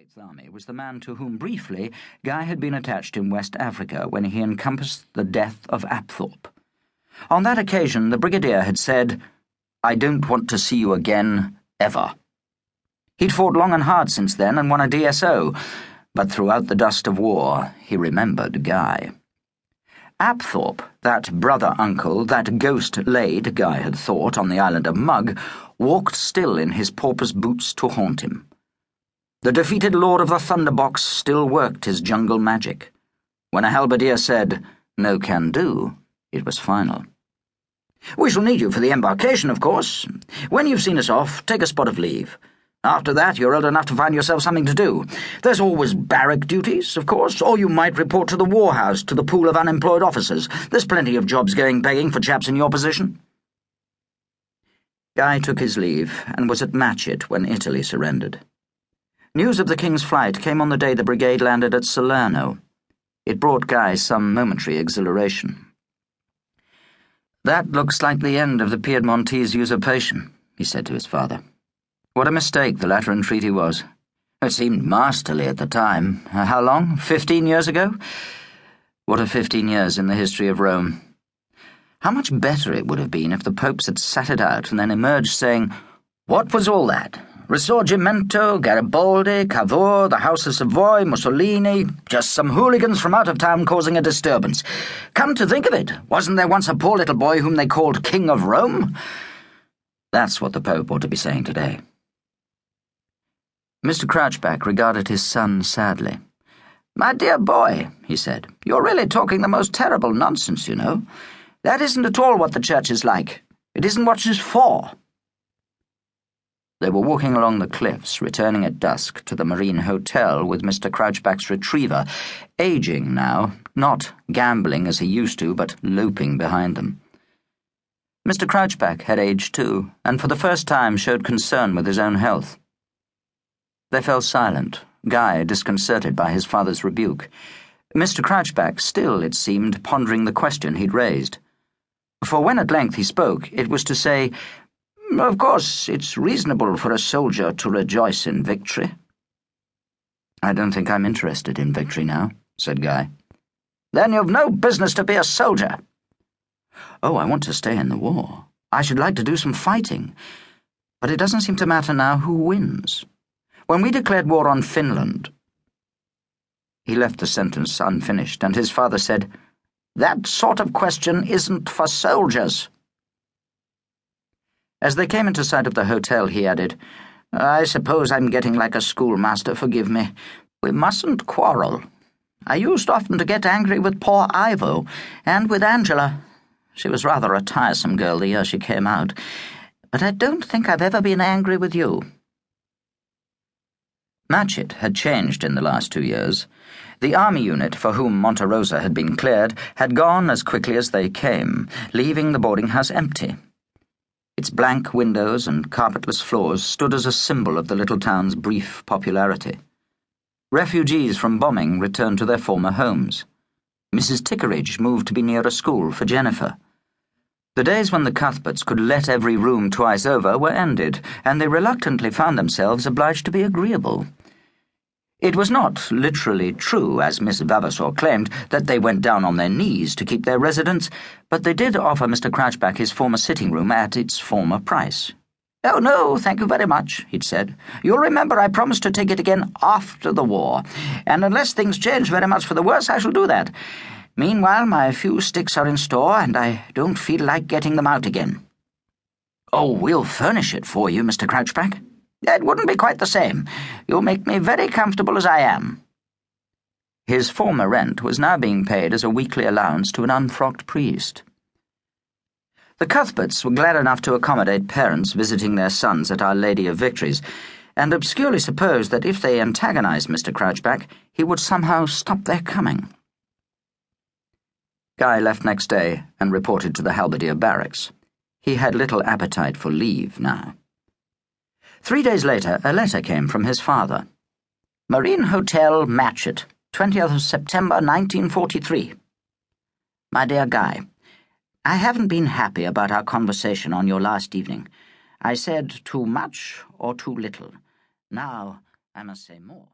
Eighth Army was the man to whom, briefly, Guy had been attached in West Africa when he encompassed the death of Apthorpe. On that occasion, the brigadier had said, "I don't want to see you again, ever." He'd fought long and hard since then and won a DSO, but throughout the dust of war, he remembered Guy. Apthorpe, that brother-uncle, that ghost-laid, Guy had thought, on the island of Mug, walked still in his pauper's boots to haunt him. The defeated lord of the Thunderbox still worked his jungle magic. When a Halberdier said, "No can do," it was final. "We shall need you for the embarkation, of course. When you've seen us off, take a spot of leave. After that, you're old enough to find yourself something to do. There's always barrack duties, of course, or you might report to the Warhouse, to the pool of unemployed officers. There's plenty of jobs going begging for chaps in your position." Guy took his leave and was at Hachette when Italy surrendered. News of the King's flight came on the day the brigade landed at Salerno. It brought Guy some momentary exhilaration. "That looks like the end of the Piedmontese usurpation," he said to his father. "What a mistake the Lateran Treaty was. It seemed masterly at the time. How long? 15 years ago? What are 15 years in the history of Rome? How much better it would have been if the popes had sat it out and then emerged saying, 'What was all that? Risorgimento, Garibaldi, Cavour, the House of Savoy, Mussolini, just some hooligans from out of town causing a disturbance. Come to think of it, wasn't there once a poor little boy whom they called King of Rome?' That's what the Pope ought to be saying today." Mr. Crouchback regarded his son sadly. "My dear boy," he said, "you're really talking the most terrible nonsense, you know. That isn't at all what the church is like. It isn't what she's for." They were walking along the cliffs, returning at dusk to the Marine Hotel with Mr. Crouchback's retriever, aging now, not gambling as he used to, but loping behind them. Mr. Crouchback had aged too, and for the first time showed concern with his own health. They fell silent, Guy disconcerted by his father's rebuke. Mr. Crouchback still, it seemed, pondering the question he'd raised. For when at length he spoke, it was to say, "Of course, it's reasonable for a soldier to rejoice in victory." "I don't think I'm interested in victory now," said Guy. "Then you've no business to be a soldier." "Oh, I want to stay in the war. I should like to do some fighting. But it doesn't seem to matter now who wins. When we declared war on Finland—" He left the sentence unfinished, and his father said, "That sort of question isn't for soldiers." As they came into sight of the hotel, he added, "I suppose I'm getting like a schoolmaster, forgive me. We mustn't quarrel. I used often to get angry with poor Ivo, and with Angela. She was rather a tiresome girl the year she came out, but I don't think I've ever been angry with you." Hachette had changed in the last 2 years. The army unit for whom Monte Rosa had been cleared had gone as quickly as they came, leaving the boarding house empty. Its blank windows and carpetless floors stood as a symbol of the little town's brief popularity. Refugees from bombing returned to their former homes. Mrs. Tickeridge moved to be near a school for Jennifer. The days when the Cuthberts could let every room twice over were ended, and they reluctantly found themselves obliged to be agreeable. It was not literally true, as Miss Vavasour claimed, that they went down on their knees to keep their residence, but they did offer Mr. Crouchback his former sitting room at its former price. "Oh, no, thank you very much," he'd said. "You'll remember I promised to take it again after the war, and unless things change very much for the worse, I shall do that. Meanwhile, my few sticks are in store, and I don't feel like getting them out again." "Oh, we'll furnish it for you, Mr. Crouchback." "It wouldn't be quite the same. You'll make me very comfortable as I am." His former rent was now being paid as a weekly allowance to an unfrocked priest. The Cuthberts were glad enough to accommodate parents visiting their sons at Our Lady of Victories, and obscurely supposed that if they antagonized Mr. Crouchback, he would somehow stop their coming. Guy left next day and reported to the Halberdier barracks. He had little appetite for leave now. 3 days later, a letter came from his father. "Marine Hotel, Hachette, 20th of September, 1943. My dear Guy, I haven't been happy about our conversation on your last evening. I said too much or too little. Now I must say more."